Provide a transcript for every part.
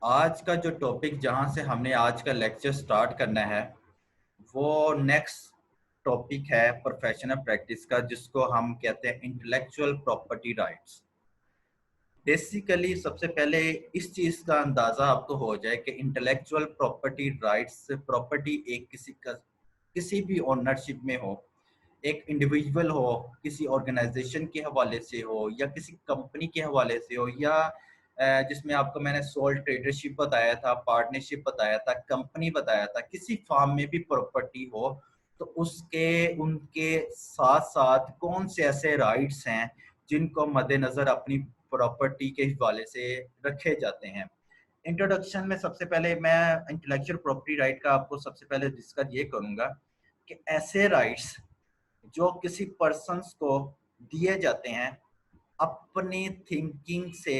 आज का जो टॉपिक जहां से हमने आज का लेक्चर स्टार्ट करना है वो नेक्स्ट टॉपिक है प्रोफेशनल प्रैक्टिस का, जिसको हम कहते हैं इंटेलेक्चुअल प्रॉपर्टी राइट्स। बेसिकली सबसे पहले इस चीज का अंदाजा आपको हो जाए कि इंटेलेक्चुअल प्रॉपर्टी राइट्स प्रॉपर्टी एक किसी भी ओनरशिप में हो, एक इंडिविजुअल हो, किसी ऑर्गेनाइजेशन के हवाले से हो या किसी कंपनी के हवाले से हो, या जिसमें आपको मैंने सोल ट्रेडरशिप बताया था, पार्टनरशिप बताया था, कंपनी बताया था, किसी फार्म में भी प्रॉपर्टी हो, तो उसके उनके साथ साथ कौन से ऐसे राइट्स हैं जिनको मद्देनजर अपनी प्रॉपर्टी के हवाले से रखे जाते हैं। इंट्रोडक्शन में सबसे पहले मैं इंटेलेक्चुअल प्रॉपर्टी राइट का आपको सबसे पहले डिस्कस ये करूंगा कि ऐसे राइट्स जो किसी पर्सन्स को दिए जाते हैं अपनी थिंकिंग से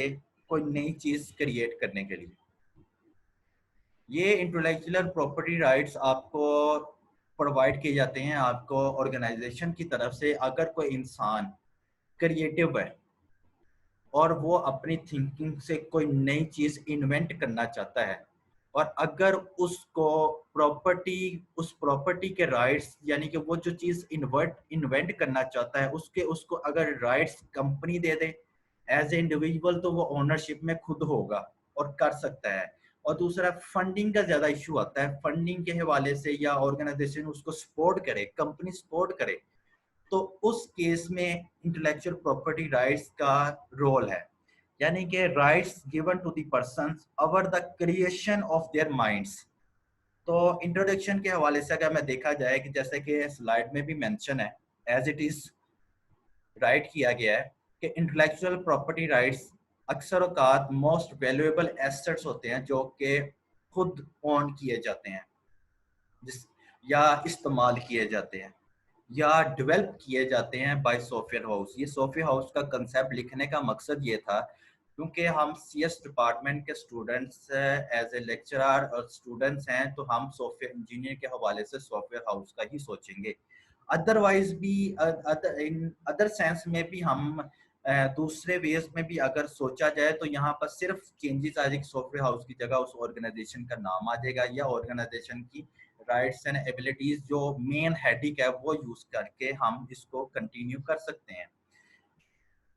कोई नई चीज क्रिएट करने के लिए। ये इंटेलेक्चुअल प्रॉपर्टी राइट्स आपको प्रोवाइड किए जाते हैं आपको ऑर्गेनाइजेशन की तरफ से अगर कोई इंसान क्रिएटिव है और वो अपनी थिंकिंग से कोई नई चीज इन्वेंट करना चाहता है, और अगर उसको उस प्रॉपर्टी के राइट्स यानी कि वो जो चीज इन्वेंट करना चाहता है उसको अगर राइट्स कंपनी दे दे एज ए इंडिविजुअल, तो वो ओनरशिप में खुद होगा और कर सकता है। और दूसरा फंडिंग का ज्यादा इशू आता है, फंडिंग के हवाले से या ऑर्गेनाइजेशन उसको सपोर्ट करे, कंपनी सपोर्ट करे, तो उस केस में इंटेलेक्चुअल प्रॉपर्टी राइट्स का रोल है, यानी कि rights given to the persons over the creation of their minds. तो इंट्रोडक्शन के हवाले से अगर मैं देखा जाए कि जैसे कि स्लाइड में भी मेंशन है, एज इट इज राइट किया गया है कि इंटेलेक्चुअल प्रॉपर्टी राइट्स अक्सर औकात मोस्ट वैल्यूएबल एसेट्स होते हैं जो कि खुद ओन किए जाते हैं, जिस या इस्तेमाल किए जाते हैं या डेवलप किए जाते हैं बाय सॉफ्टवेयर हाउस। ये सॉफ्टवेयर हाउस का कंसेप्ट लिखने का मकसद ये था क्योंकि हम सीएस डिपार्टमेंट के स्टूडेंट्स एज ए लेक्चरर और स्टूडेंट्स हैं, तो हम सॉफ्टवेयर इंजीनियर के हवाले से सॉफ्टवेयर हाउस का ही सोचेंगे। अदरवाइज भी इन अदर सेंस में भी हम दूसरे वेज में भी अगर सोचा जाए तो यहाँ पर सिर्फ चेंजेस आ जाएगी, सॉफ्टवेयर हाउस की जगह उस ऑर्गेनाइजेशन का नाम आ जाएगा या ऑर्गेनाइजेशन की राइट्स एंड एबिलिटीज जो मेन हेडिक है वो यूज करके हम इसको कंटिन्यू कर सकते हैं।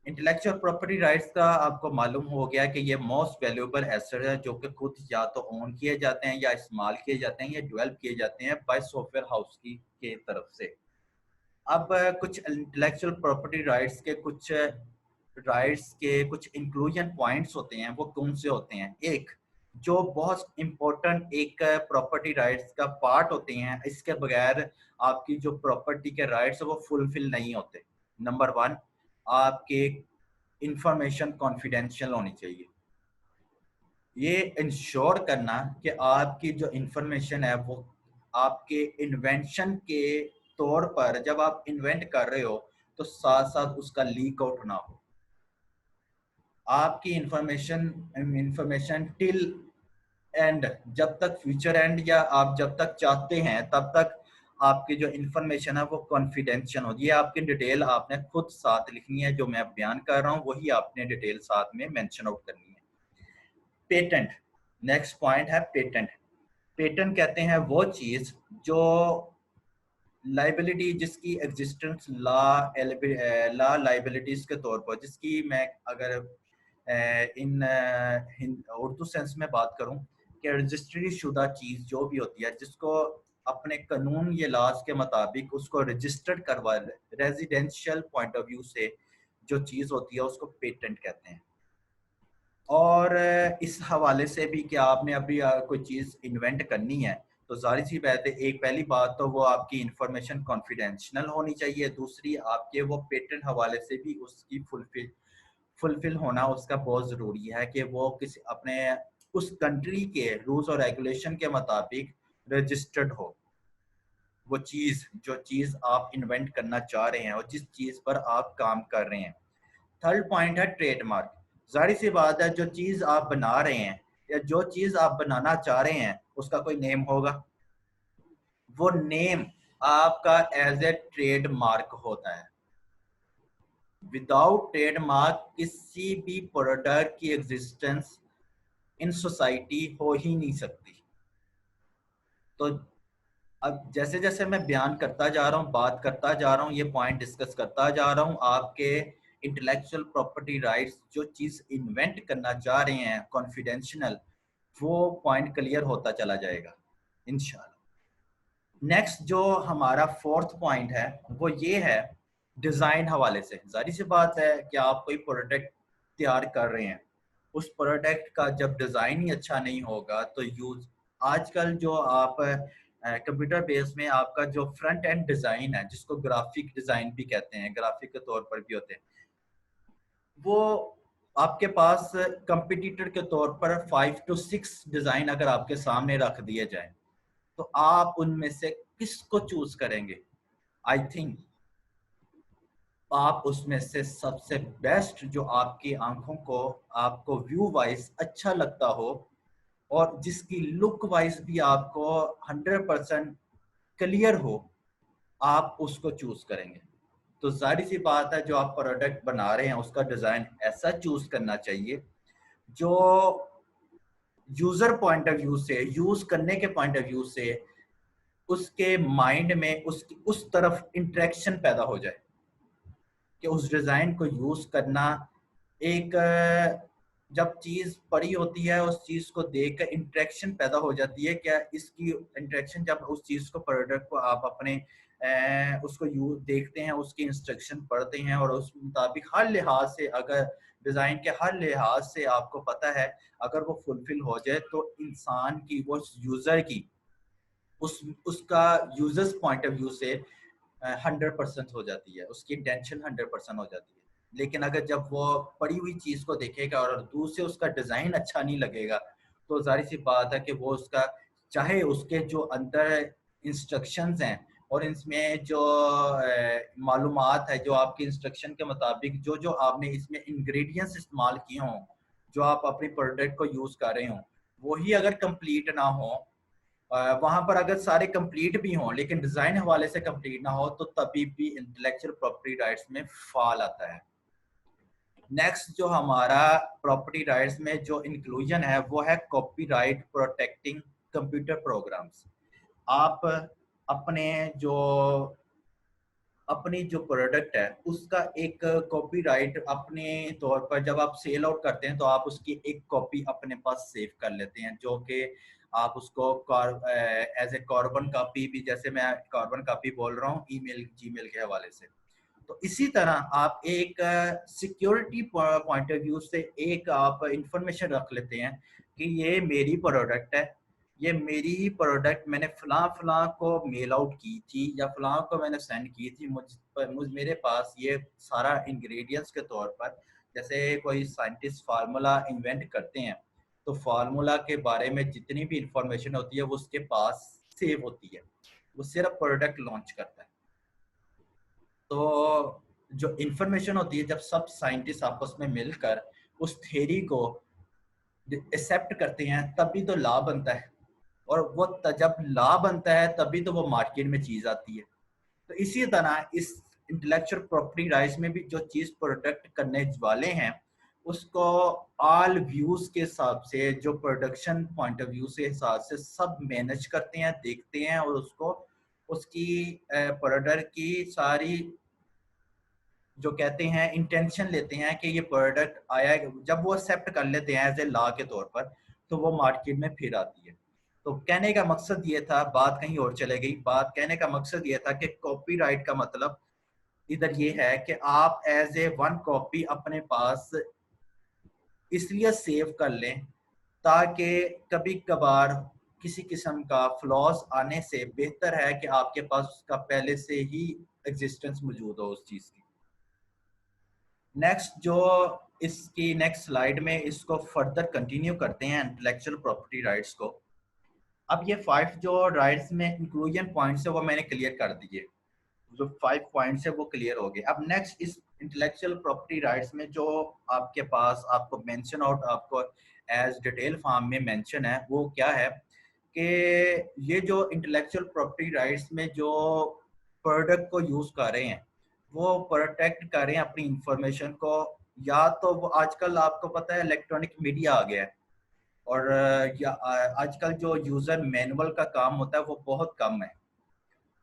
इंटेलेक्चुअल प्रॉपर्टी राइट्स का आपको मालूम हो गया कि ये मोस्ट वैल्यूएबल एसेट है जो कि खुद या तो ओन किए जाते हैं या इस्तेमाल किए जाते हैं या डेवलप किए जाते हैं बाय सॉफ्टवेयर हाउस की के तरफ से। अब कुछ इंटेलेक्चुअल प्रॉपर्टी राइट्स के कुछ इंक्लूजन पॉइंट्स होते हैं, वो कौन से होते हैं। एक जो बहुत इंपॉर्टेंट एक प्रॉपर्टी राइट्स का पार्ट होते हैं, इसके बगैर आपकी जो प्रॉपर्टी के राइट्स है वो फुलफिल नहीं होते। नंबर वन, आपके इंफॉर्मेशन कॉन्फिडेंशियल होनी चाहिए। ये इंश्योर करना कि आपकी जो इंफॉर्मेशन है वो आपके इन्वेंशन के तौर पर जब आप इन्वेंट कर रहे हो तो साथ साथ उसका लीक आउट ना हो। आपकी इंफॉर्मेशन टिल एंड, जब तक फ्यूचर एंड या आप जब तक चाहते हैं तब तक आपकी जो इंफॉर्मेशन है वो कॉन्फिडेंशियल हो। ये आपकी डिटेल आपने खुद साथ लिखनी है, जो मैं बयान कर रहा हूँ वही आपने डिटेल साथ में मेंशन आउट करनी है। पेटेंट, नेक्स्ट पॉइंट है पेटेंट। पेटेंट कहते हैं वो चीज जो लाइबिलिटी जिसकी एग्जिस्टेंस ला लाइबिलिटीज के तौर पर, जिसकी मैं अगर इन उर्दू सेंस में बात करूं कि रजिस्ट्री शुदा चीज जो भी होती है जिसको अपने कानून या लाज के मुताबिक उसको रजिस्टर्ड करवा, रेजिडेंशियल पॉइंट ऑफ व्यू से जो चीज होती है उसको पेटेंट कहते हैं। और इस हवाले से भी कि आपने अभी कोई चीज इन्वेंट करनी है तो जाहिर सी बात है, एक पहली बात तो वो आपकी इंफॉर्मेशन कॉन्फिडेंशियल होनी चाहिए, दूसरी आपके वो पेटेंट हवाले से भी उसकी फुलफिल होना उसका बहुत ज़रूरी है कि वो किसी अपने उस कंट्री के रूल्स और रेगुलेशन के मुताबिक रजिस्टर्ड हो। वो चीज़ जो चीज़ आप इन्वेंट करना चाह रहे हैं और जिस चीज़ पर आप काम कर रहे हैं। थर्ड पॉइंट है ट्रेडमार्क। जाहिर सी बात है, जो चीज़ आप बना रहे हैं या जो चीज़ आप बनाना चाह रहे हैं उसका कोई नेम होगा, वो नेम आपका एज ए ट्रेडमार्क होता है। विदाउट ट्रेडमार्क किसी भी प्रोडक्ट की एग्जिस्टेंस इन सोसाइटी हो ही नहीं सकती। तो अब जैसे जैसे मैं बयान करता जा रहा हूँ, बात करता जा रहा हूँ, ये पॉइंट डिस्कस करता जा रहा हूँ, आपके इंटेलेक्चुअल प्रॉपर्टी राइट्स जो चीज़ इन्वेंट करना चाह रहे हैं कॉन्फिडेंशियल, वो पॉइंट क्लियर होता चला जाएगा इंशाल्लाह। नेक्स्ट जो हमारा फोर्थ पॉइंट है वो ये है डिज़ाइन हवाले से। जाहिर सी बात है कि आप कोई प्रोडक्ट तैयार कर रहे हैं, उस प्रोडक्ट का जब डिज़ाइन ही अच्छा नहीं होगा तो यूज आजकल जो आप कंप्यूटर बेस में आपका जो फ्रंट एंड डिज़ाइन है, जिसको ग्राफिक डिज़ाइन भी कहते हैं, ग्राफिक के तौर पर भी होते हैं, वो आपके पास कंपटीटर के तौर पर 5 to 6 डिज़ाइन अगर आपके सामने रख दिए जाए तो आप उनमें से किसको चूज करेंगे? आई थिंक आप उसमें से सबसे बेस्ट जो आपकी आंखों को, आपको व्यू वाइज अच्छा लगता हो और जिसकी लुक वाइज भी आपको 100% क्लियर हो, आप उसको चूज करेंगे। तो जाहिर सी बात है जो आप प्रोडक्ट बना रहे हैं उसका डिजाइन ऐसा चूज करना चाहिए जो यूजर पॉइंट ऑफ व्यू से, यूज करने के पॉइंट ऑफ व्यू से उसके माइंड में उस तरफ इंटरेक्शन पैदा हो जाए कि उस डिज़ाइन को यूज़ करना एक जब चीज़ पड़ी होती है उस चीज़ को देख कर इंटरेक्शन पैदा हो जाती है। क्या इसकी इंटरेक्शन जब उस चीज़ को, प्रोडक्ट को आप अपने उसको यूज देखते हैं, उसकी इंस्ट्रक्शन पढ़ते हैं और उस मुताबिक हर लिहाज से, अगर डिज़ाइन के हर लिहाज से आपको पता है अगर वो फुलफिल हो जाए तो इंसान की, वो यूज़र की, उसका यूजर्स पॉइंट ऑफ व्यू से 100% हो जाती है, उसकी इंटेंशन 100% हो जाती है। लेकिन अगर जब वो पड़ी हुई चीज़ को देखेगा और दूर से उसका डिज़ाइन अच्छा नहीं लगेगा तो जाहिर सी बात है कि वो उसका, चाहे उसके जो अंदर इंस्ट्रक्शंस हैं और इसमें जो मालूमात है, जो आपकी इंस्ट्रक्शन के मुताबिक जो जो आपने इसमें इंग्रेडिएंट्स इस्तेमाल किए हों, जो आप अपनी प्रोडक्ट को यूज़ कर रहे हों, वही अगर कंप्लीट ना हो, वहां पर अगर सारे कंप्लीट भी हों लेकिन डिजाइन हवाले से कंप्लीट ना हो तो तभी भी इंटेलेक्चुअल प्रॉपर्टी राइट्स में फॉल आता है। नेक्स्ट जो हमारा प्रॉपर्टी राइट्स में जो इंक्लूजन है वो है कॉपीराइट प्रोटेक्टिंग कंप्यूटर प्रोग्राम्स। आप अपने जो अपनी जो प्रोडक्ट है उसका एक कॉपीराइट अपने तौर पर जब आप सेल आउट करते हैं तो आप उसकी एक कॉपी अपने पास सेव कर लेते हैं, जो कि आप उसको एज ए कार्बन कॉपी भी, जैसे मैं कार्बन कॉपी बोल रहा हूँ ईमेल, जीमेल के हवाले से। तो इसी तरह आप एक सिक्योरिटी पॉइंट ऑफ व्यू से एक आप इंफॉर्मेशन रख लेते हैं कि ये मेरी प्रोडक्ट है, ये मेरी ही प्रोडक्ट मैंने फलां फलां को मेल आउट की थी या फलां को मैंने सेंड की थी, मेरे पास ये सारा इंग्रेडिएंट्स के तौर पर, जैसे कोई साइंटिस्ट फार्मूला इन्वेंट करते हैं तो फार्मूला के बारे में जितनी भी इंफॉर्मेशन होती है वो उसके पास सेव होती है, वो सिर्फ प्रोडक्ट लॉन्च करता है। तो जो इंफॉर्मेशन होती है, जब सब साइंटिस्ट आपस में मिलकर उस थ्योरी को एक्सेप्ट करते हैं तभी तो लॉ बनता है, और वो जब लॉ बनता है तभी तो वो मार्केट में चीज आती है। तो इसी तरह इस इंटेलेक्चुअल प्रॉपर्टी राइट्स में भी जो चीज प्रोडक्ट करने वाले हैं उसको ऑल व्यूज के हिसाब से, जो प्रोडक्शन पॉइंट ऑफ व्यू से हिसाब से सब मैनेज करते हैं, देखते हैं और उसको, उसकी प्रोडक्ट की सारी जो कहते हैं इंटेंशन लेते हैं कि ये प्रोडक्ट आया, जब वो एक्सेप्ट कर लेते हैं एज ए लॉ के तौर पर तो वो मार्केट में फिर आती है। तो कहने का मकसद ये था, बात कहीं और चले गई, बात कहने का मकसद ये था कि कॉपीराइट का मतलब इधर ये है कि आप एज ए वन कॉपी अपने पास इसलिए सेव कर लें ताकि कभी कभार किसी किस्म का फ्लॉज आने से बेहतर है कि आपके पास उसका पहले से ही एग्जिस्टेंस मौजूद हो उस चीज की। नेक्स्ट जो इसकी नेक्स्ट स्लाइड में इसको फर्दर कंटिन्यू करते हैं इंटेलेक्चुअल प्रॉपर्टी राइट्स को। अब ये 5 जो राइट्स में इंक्लूजन पॉइंट्स है वो मैंने क्लियर कर दिए, जो 5 पॉइंट्स है वो क्लियर हो गए। अब नेक्स्ट इस इंटेलेक्चुअल प्रॉपर्टी राइट्स में जो आपके पास आपको मेंशन आउट, आपको एज डिटेल फॉर्म में मेंशन है, वो क्या है कि ये जो इंटेलेक्चुअल प्रॉपर्टी राइट्स में जो प्रोडक्ट को यूज कर रहे हैं वो प्रोटेक्ट कर रहे हैं अपनी इंफॉर्मेशन को, या तो वो आजकल आपको पता है इलेक्ट्रॉनिक मीडिया आ गया है, और आजकल जो यूजर मैनुअल का काम होता है वो बहुत कम है।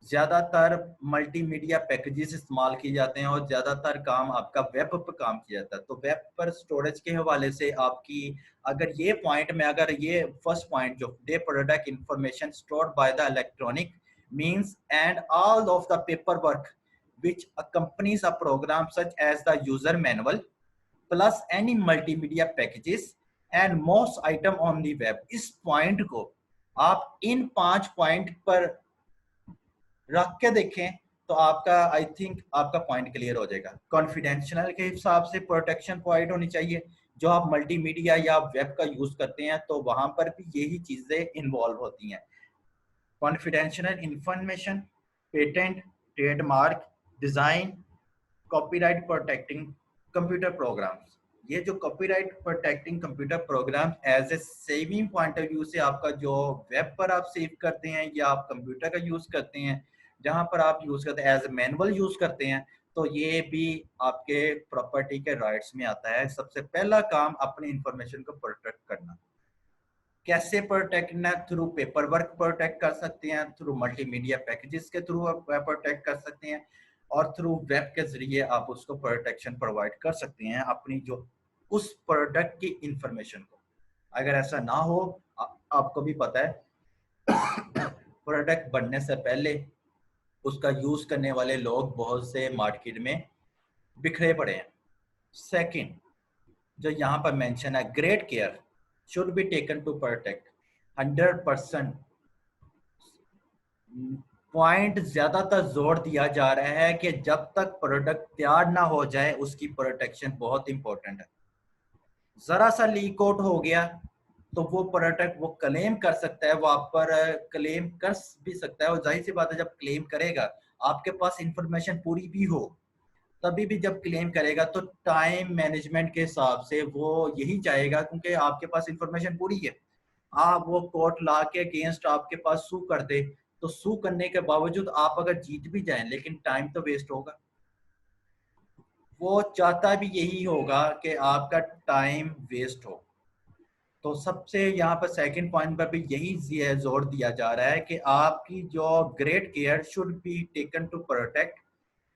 ज्यादातर मल्टीमीडिया पैकेजेस इस्तेमाल किए जाते हैं और ज्यादातर काम आपका वेब पर काम किया जाता है। तो वेब पर स्टोरेज के हवाले से आपकी, अगर ये पॉइंट में, अगर ये फर्स्ट पॉइंट जो day product information stored by the electronic means and all of the paper work which accompanies a program such as the user manual plus any multimedia packages and most item on the web। इस point को आप इन 5 point पर रख के देखें तो आपका, I think आपका पॉइंट क्लियर हो जाएगा। कॉन्फिडेंशियल के हिसाब से प्रोटेक्शन प्रोवाइड होनी चाहिए। जो आप मल्टीमीडिया या वेब का यूज करते हैं तो वहां पर भी यही चीजें इन्वॉल्व होती हैं। Confidential information, patent, trademark, design, copyright protecting computer programs. ये जो copyright protecting computer program as a saving point of view से आपका जो वेब पर आप सेव करते हैं या आप कंप्यूटर का यूज करते हैं, जहां पर आप यूज करते हैं एज ए मैनुअल यूज करते हैं, तो ये भी आपके प्रॉपर्टी के राइट्स में आता है। सबसे पहला काम अपनी इंफॉर्मेशन को प्रोटेक्ट करना। कैसे प्रोटेक्ट करना? थ्रू पेपर वर्क प्रोटेक्ट कर सकते हैं, थ्रू मल्टीमीडिया पैकेजेस के थ्रू आप प्रोटेक्ट कर सकते हैं, और थ्रू वेब के जरिए आप उसको प्रोटेक्शन प्रोवाइड कर सकते हैं अपनी जो उस प्रोडक्ट की इंफॉर्मेशन को। अगर ऐसा ना हो, आपको भी पता है प्रोडक्ट बनने से पहले उसका यूज करने वाले लोग बहुत से मार्केट में बिखरे पड़े हैं। सेकंड, जो यहाँ पर मेंशन है, great care should be taken to protect 100%। Point ज्यादातर जोर दिया जा रहा है कि जब तक प्रोडक्ट तैयार ना हो जाए उसकी प्रोटेक्शन बहुत इंपॉर्टेंट है। जरा सा लीक आउट हो गया तो वो प्रोडक्ट वो क्लेम कर सकता है, वो आप पर क्लेम कर भी सकता है। और जाहिर सी बात है जब क्लेम करेगा आपके पास इंफॉर्मेशन पूरी भी हो, तभी भी जब क्लेम करेगा तो टाइम मैनेजमेंट के हिसाब से वो यही चाहेगा, क्योंकि आपके पास इंफॉर्मेशन पूरी है। आप वो कोर्ट ला के अगेंस्ट आपके पास सू कर दे, तो सू करने के बावजूद आप अगर जीत भी जाएं लेकिन टाइम तो वेस्ट होगा। वो चाहता भी यही होगा कि आपका टाइम वेस्ट हो। तो सबसे यहाँ पर सेकंड पॉइंट पर भी यही जोर दिया जा रहा है कि आपकी जो great care should be taken to protect,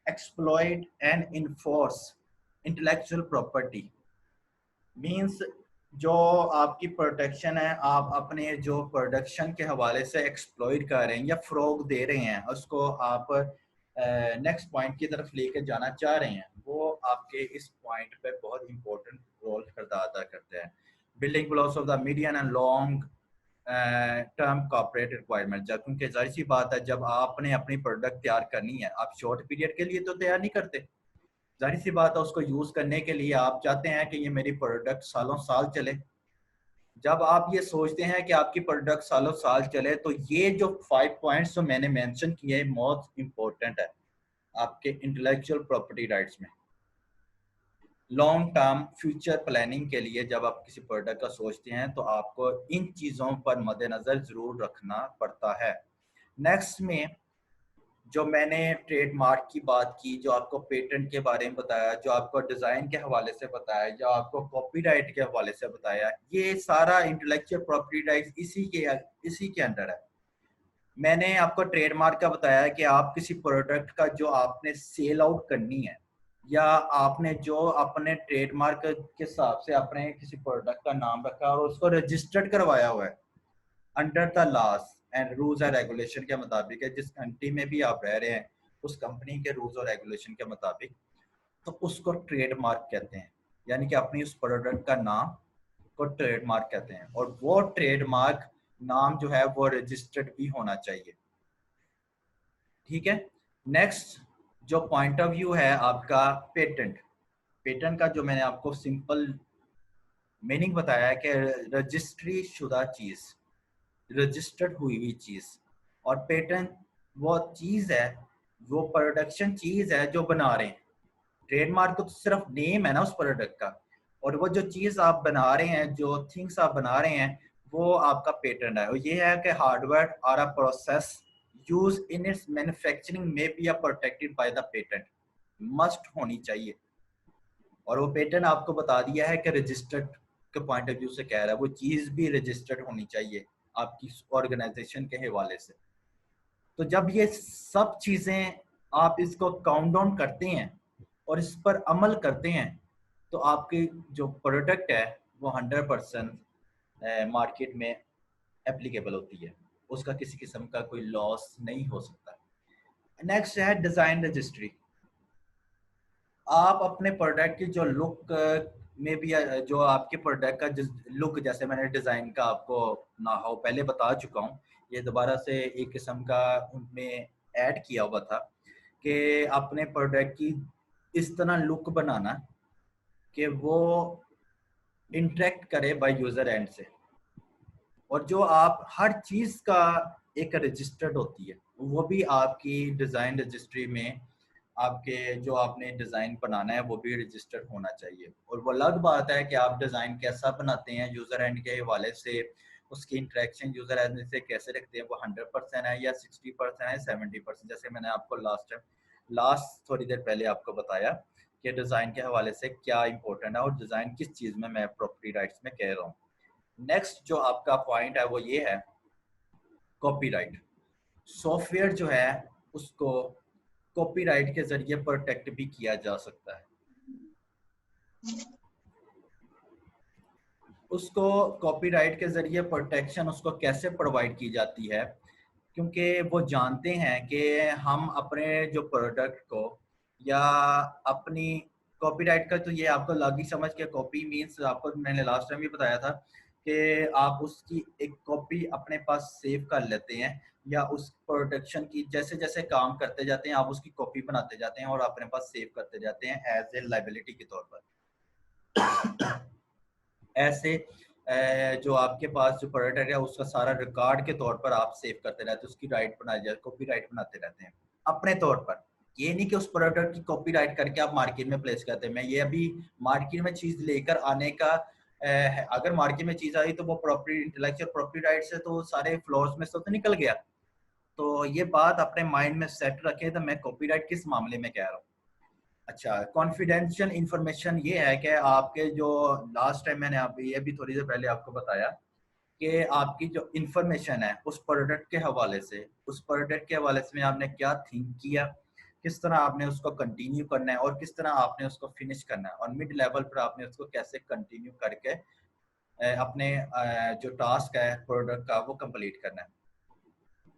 exploit and enforce intellectual property। Means जो आपकी प्रोटेक्शन है, आप अपने जो प्रोडक्शन के हवाले से एक्सप्लॉइट कर रहे हैं या फ्रोग दे रहे हैं, उसको आप नेक्स्ट पॉइंट की तरफ लेकर जाना चाह रहे हैं, वो आपके इस पॉइंट पे बहुत इंपॉर्टेंट रोल अदा करते हैं। Building blocks of the medium and long term corporate requirement. जब, क्योंकि जाहिर सी बात है जब आपने अपनी प्रोडक्ट तैयार करनी है, आप शॉर्ट पीरियड के लिए तो तैयार नहीं करते। जाहिर सी बात है उसको यूज करने के लिए आप चाहते हैं कि ये मेरी प्रोडक्ट सालों साल चले। जब आप ये सोचते हैं कि आपकी प्रोडक्ट सालों साल चले, तो ये जो 5 पॉइंट्स जो मैंने मेंशन किए बहुत इंपॉर्टेंट है आपके इंटेलेक्चुअल प्रॉपर्टी राइट्स में। लॉन्ग टर्म फ्यूचर प्लानिंग के लिए जब आप किसी प्रोडक्ट का सोचते हैं तो आपको इन चीज़ों पर मद्देनजर जरूर रखना पड़ता है। नेक्स्ट में जो मैंने ट्रेडमार्क की बात की, जो आपको पेटेंट के बारे में बताया, जो आपको डिज़ाइन के हवाले से बताया, जो आपको कॉपीराइट के हवाले से बताया, ये सारा इंटेलेक्चुअल प्रॉपर्टी राइट्स इसी के अंडर है। मैंने आपको ट्रेडमार्क का बताया कि आप किसी प्रोडक्ट का जो आपने सेल आउट करनी है, या आपने जो अपने ट्रेडमार्क के हिसाब से अपने किसी प्रोडक्ट का नाम रखा और उसको रजिस्टर्ड करवाया हुआ है under the loss and rules and regulation के मुताबिक है, जिस कंट्री में भी आप रह रहे हैं उस कंपनी के रूल्स और रेगुलेशन के मुताबिक, तो उसको ट्रेडमार्क कहते हैं। यानी कि अपनी उस प्रोडक्ट का नाम को ट्रेडमार्क कहते हैं, और वो ट्रेडमार्क नाम जो है वो रजिस्टर्ड भी होना चाहिए। ठीक है। नेक्स्ट जो पॉइंट ऑफ व्यू है आपका पेटेंट। पेटेंट का जो मैंने आपको सिंपल मीनिंग बताया है कि रजिस्ट्री शुदा चीज, रजिस्टर्ड हुई हुई चीज। और पेटेंट वो चीज है, वो प्रोडक्शन चीज है जो बना रहे हैं। ट्रेडमार्क तो सिर्फ नेम है ना उस प्रोडक्ट का, और वो जो चीज आप बना रहे हैं, जो थिंग्स आप बना रहे हैं, वो आपका पेटेंट है। और ये है कि हार्डवेयर और a process use in its manufacturing में be are protected by the patent, must होनी चाहिए। और वो पेटेंट आपको बता दिया है कि रजिस्टर्ड के पॉइंट ऑफ व्यू से कह रहा है, वो चीज़ भी रजिस्टर्ड होनी चाहिए आपकी ऑर्गेनाइजेशन के हवाले से। तो जब ये सब चीज़ें आप इसको काउंट डाउन करते हैं और इस पर अमल करते हैं, तो आपकी जो प्रोडक्ट है वो 100% मार्केट में एप्लीकेबल होती है, उसका किसी किस्म का कोई लॉस नहीं हो सकता। नेक्स्ट है डिज़ाइन रजिस्ट्री। आप अपने प्रोडक्ट की जो लुक में भी जो आपके प्रोडक्ट का जिस लुक, जैसे मैंने डिज़ाइन का आपको ना हो पहले बता चुका हूँ, ये दोबारा से एक किस्म का उनमें ऐड किया हुआ था कि अपने प्रोडक्ट की इस तरह लुक बनाना कि वो इंटरेक्ट करे बाय यूज़र एंड से, और जो आप हर चीज़ का एक रजिस्टर्ड होती है, वो भी आपकी डिज़ाइन रजिस्ट्री में आपके जो आपने डिज़ाइन बनाना है वो भी रजिस्टर्ड होना चाहिए। और वो अलग बात है कि आप डिज़ाइन कैसा बनाते हैं यूज़र एंड के हवाले से, उसकी इंटरेक्शन यूज़र एंड से कैसे रखते हैं, वो 100% है या 60% है, 70%। जैसे मैंने आपको लास्ट थोड़ी देर पहले आपको बताया कि डिज़ाइन के हवाले से क्या इंपॉर्टेंट है और डिज़ाइन किस चीज़ में मैं प्रॉपर्टी राइट्स में कह रहा हूँ। नेक्स्ट जो आपका पॉइंट है वो ये है कॉपीराइट। सॉफ्टवेयर जो है उसको कॉपीराइट के जरिए प्रोटेक्ट भी किया जा सकता है। उसको कॉपीराइट के जरिए प्रोटेक्शन उसको कैसे प्रोवाइड की जाती है, क्योंकि वो जानते हैं कि हम अपने जो प्रोडक्ट को या अपनी कॉपीराइट का, तो ये आपको लगी समझ के, कॉपी मींस आपको मैंने लास्ट टाइम भी बताया था कि आप उसकी एक कॉपी अपने पास सेव कर लेते हैं, या उस प्रोडक्शन की जैसे जैसे काम करते जाते हैं आप उसकी कॉपी बनाते जाते हैं और अपने पास सेव करते जाते हैं एज ए लाइबिलिटी के तौर पर। ऐसे जो आपके पास जो प्रोडक्ट है उसका सारा रिकॉर्ड के तौर पर आप सेव करते रहते हैं, उसकी राइट बनाई जाए, कॉपी राइट बनाते रहते हैं अपने तौर पर। ये नहीं कि उस प्रोडक्ट की कॉपी राइट करके आप मार्केट में प्लेस करते हैं। मैं ये अभी मार्केट में चीज लेकर आने का अगर मार्केट में चीज आई तो वो प्रॉपर्टी इंटेलेक्चुअल प्रॉपर्टी राइट से तो सारे फ्लॉज में से तो निकल गया। तो ये बात अपने माइंड में सेट रखें, तो मैं कॉपीराइट किस मामले में कह रहा हूँ। अच्छा, कॉन्फिडेंशियल इंफॉर्मेशन ये है कि आपके जो लास्ट टाइम मैंने आप ये भी थोड़ी देर पहले आपको बताया कि आपकी जो इंफॉर्मेशन है उस प्रोडक्ट के हवाले से, उस प्रोडक्ट के हवाले से आपने क्या थिंक किया, किस तरह आपने उसको कंटिन्यू करना है और किस तरह आपने उसको फिनिश करना है, और मिड लेवल पर आपने उसको कैसे कंटिन्यू करके अपने जो टास्क है प्रोडक्ट का वो कंप्लीट करना है।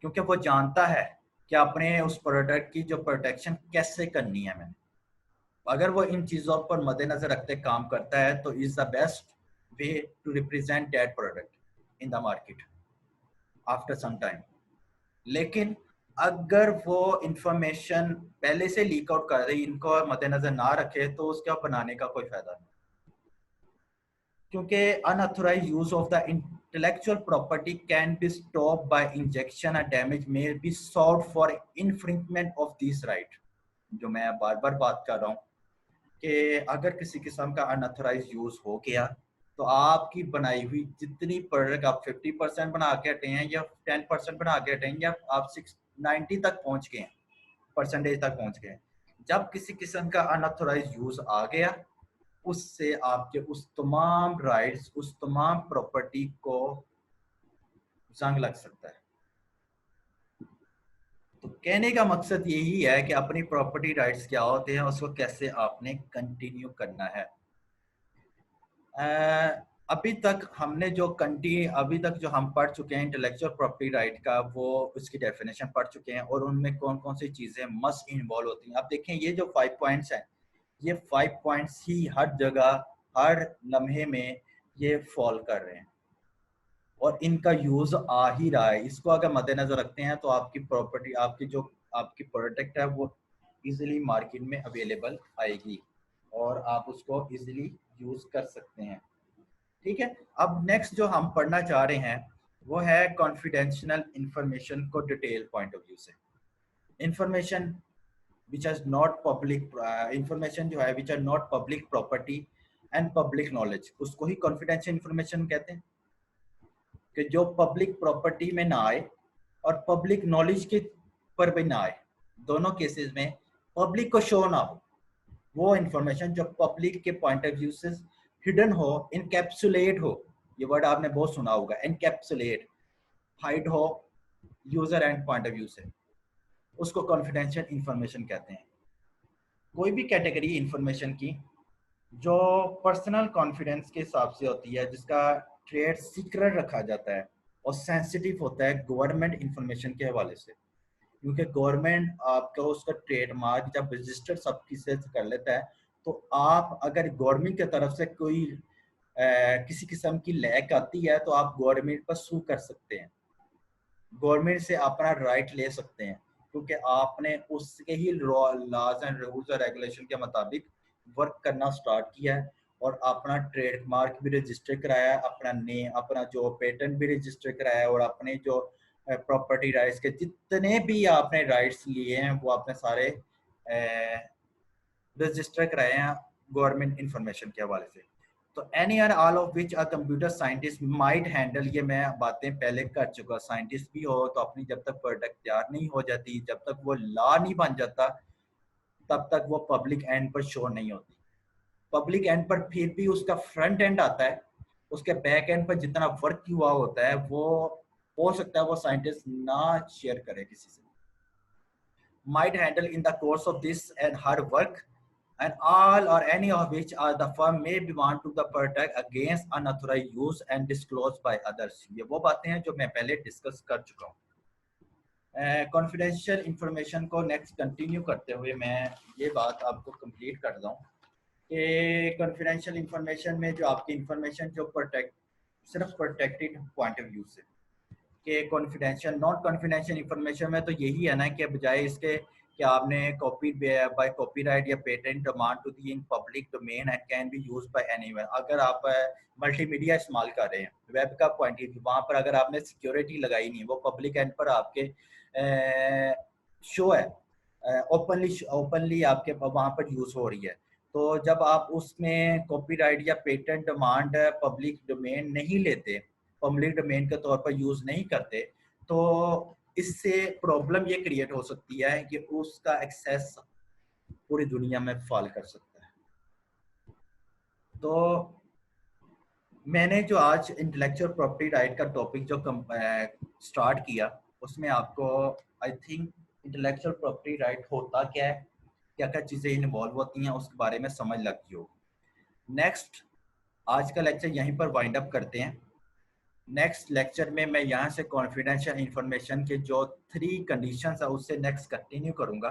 क्योंकि वो जानता है कि अपने उस प्रोडक्ट की जो प्रोटेक्शन कैसे करनी है। मैंने अगर वो इन चीज़ों पर मद्देनजर रखते काम करता है तो is the best way to represent that product in the market after some time. लेकिन अगर वो इंफॉर्मेशन पहले से लीक आउट कर रही, इनको मद्देनजर ना रखे, तो उसका बनाने का कोई फायदा नहीं, क्योंकि unauthorized use of the intellectual property can be stopped by injection or damage may be sought for infringement of this right। जो मैं बार बार बात कर रहा हूँ कि अगर किसी किस्म का अनऑथराइज यूज हो गया तो आपकी बनाई हुई जितनी प्रोडक्ट आप 50% बना के हटे हैं या 10% बना के हटे हैं या आप 90 तक पहुंच गए हैं, परसेंटेज तक पहुंच गए, जब किसी किस्म का अनऑथराइज यूज आ गया उससे आपके उस तमाम राइट्स, उस तमाम प्रॉपर्टी को जंग लग सकता है। तो कहने का मकसद यही है कि अपनी प्रॉपर्टी राइट्स क्या होते हैं, उसको कैसे आपने कंटिन्यू करना है। अभी तक जो हम पढ़ चुके हैं इंटेलेक्चुअल प्रॉपर्टी राइट का, वो उसकी डेफिनेशन पढ़ चुके हैं और उनमें कौन कौन सी चीज़ें मस्ट इन्वॉल्व होती हैं। अब देखें ये जो 5 पॉइंट्स हैं, ये 5 पॉइंट्स ही हर जगह हर लम्हे में ये फॉल कर रहे हैं और इनका यूज आ ही रहा है। इसको अगर मद्देनजर रखते हैं तो आपकी प्रॉपर्टी, आपकी प्रोडक्ट है वो इजीली मार्केट में अवेलेबल आएगी और आप उसको इजीली यूज कर सकते हैं। ठीक है, अब नेक्स्ट जो हम पढ़ना चाह रहे हैं वो है कॉन्फिडेंशियल इंफॉर्मेशन को डिटेल पॉइंट ऑफ व्यू से। Information which is not public information जो है which are not public property and public knowledge, उसको ही confidential information कहते हैं, कि जो पब्लिक प्रॉपर्टी में ना आए और पब्लिक नॉलेज के पर भी ना आए, दोनों केसेस में पब्लिक को शो ना हो, वो इंफॉर्मेशन जो पब्लिक के पॉइंट ऑफ व्यू से हिडन हो, इनकैप्सुलेट हो, ये वर्ड आपने बहुत सुना होगा, इनकैप्सुलेट, हाइड हो user and point of view से, उसको कॉन्फिडेंशियल इंफॉर्मेशन कहते हैं। कोई भी कैटेगरी इंफॉर्मेशन की जो पर्सनल कॉन्फिडेंस के हिसाब से होती है, जिसका ट्रेड सीक्रेट रखा जाता है और सेंसिटिव होता है गवर्नमेंट इंफॉर्मेशन के हवाले से, क्योंकि गवर्नमेंट आपका उसका ट्रेडमार्क जब रजिस्टर सब किसी से कर लेता है, तो आप अगर गवर्नमेंट की तरफ से कोई किसी किस्म की लैक आती है तो आप गवर्नमेंट पर सू कर सकते हैं, गवर्नमेंट से अपना राइट ले सकते हैं, क्योंकि आपने उसके ही लॉज एंड रूल्स और रेगुलेशन के मुताबिक वर्क करना स्टार्ट किया है और अपना ट्रेडमार्क भी रजिस्टर कराया है, अपना नेम, अपना जो पेटेंट भी रजिस्टर कराया है, और अपने जो प्रॉपर्टी राइट्स के जितने भी आपने राइट्स लिए हैं वो आपने सारे रजिस्टर कराए हैं गवर्नमेंट इंफॉर्मेशन के हवाले से। तो any or all of which a computer scientist might handle, ये मैं बातें पहले कर चुका, साइंटिस्ट भी हो तो अपनी जब तक प्रोडक्ट तैयार नहीं हो जाती, जब तक वो लॉ नहीं बन जाता, तब तक वो पब्लिक एंड पर शो नहीं होती। पब्लिक एंड पर फिर भी उसका फ्रंट एंड आता है, उसके बैक एंड पर जितना वर्क हुआ होता है वो हो सकता है वो साइंटिस्ट ना शेयर करे किसी से। might handle in the course of this and her work, and all or any of which are the firm may be want to the protect against unauthorized use and disclosed by others। ये वो बातें हैं जो मैं पहले discuss कर चुका हूँ। कॉन्फिडेंशियल इंफॉर्मेशन को नेक्स्ट कंटिन्यू करते हुए मैं ये बात आपको कंप्लीट कर दूँ कि कॉन्फिडेंशियल इंफॉर्मेशन में जो आपकी इंफॉर्मेशन जो सिर्फ प्रोटेक्टेड पॉइंट ऑफ व्यू से, कि कॉन्फिडेंशियल नॉन कॉन्फिडेंशियल इंफॉर्मेशन में तो यही है ना कि बजाय इसके कि आपने कॉपी बाय कॉपीराइट या patent demand to the in public domain and can be used by anyone. अगर आप मल्टीमीडिया इस्तेमाल कर रहे हैं, वेब का पॉइंट ऑफ व्यू, वहाँ पर अगर आपने सिक्योरिटी लगाई नहीं, वो पब्लिक एंड पर आपके शो है, ओपनली आपके वहाँ पर यूज हो रही है, तो जब आप उसमें कॉपीराइट या पेटेंट डिमांड पब्लिक डोमेन नहीं लेते, पब्लिक डोमेन के तौर पर यूज नहीं करते, तो इससे प्रॉब्लम ये क्रिएट हो सकती है कि उसका एक्सेस पूरी दुनिया में फॉल कर सकता है। तो मैंने जो आज इंटेलेक्चुअल प्रॉपर्टी राइट का टॉपिक जो स्टार्ट किया, उसमें आपको I think intellectual property right होता क्या है, क्या क्या चीज़ें इन्वॉल्व होती हैं, उसके बारे में समझ लगती हो। नेक्स्ट आज का लेक्चर यहीं पर वाइंड अप करते हैं। नेक्स्ट लेक्चर में मैं यहाँ से कॉन्फिडेंशियल इंफॉर्मेशन के जो 3 कंडीशंस है उससे नेक्स्ट कंटिन्यू करूँगा।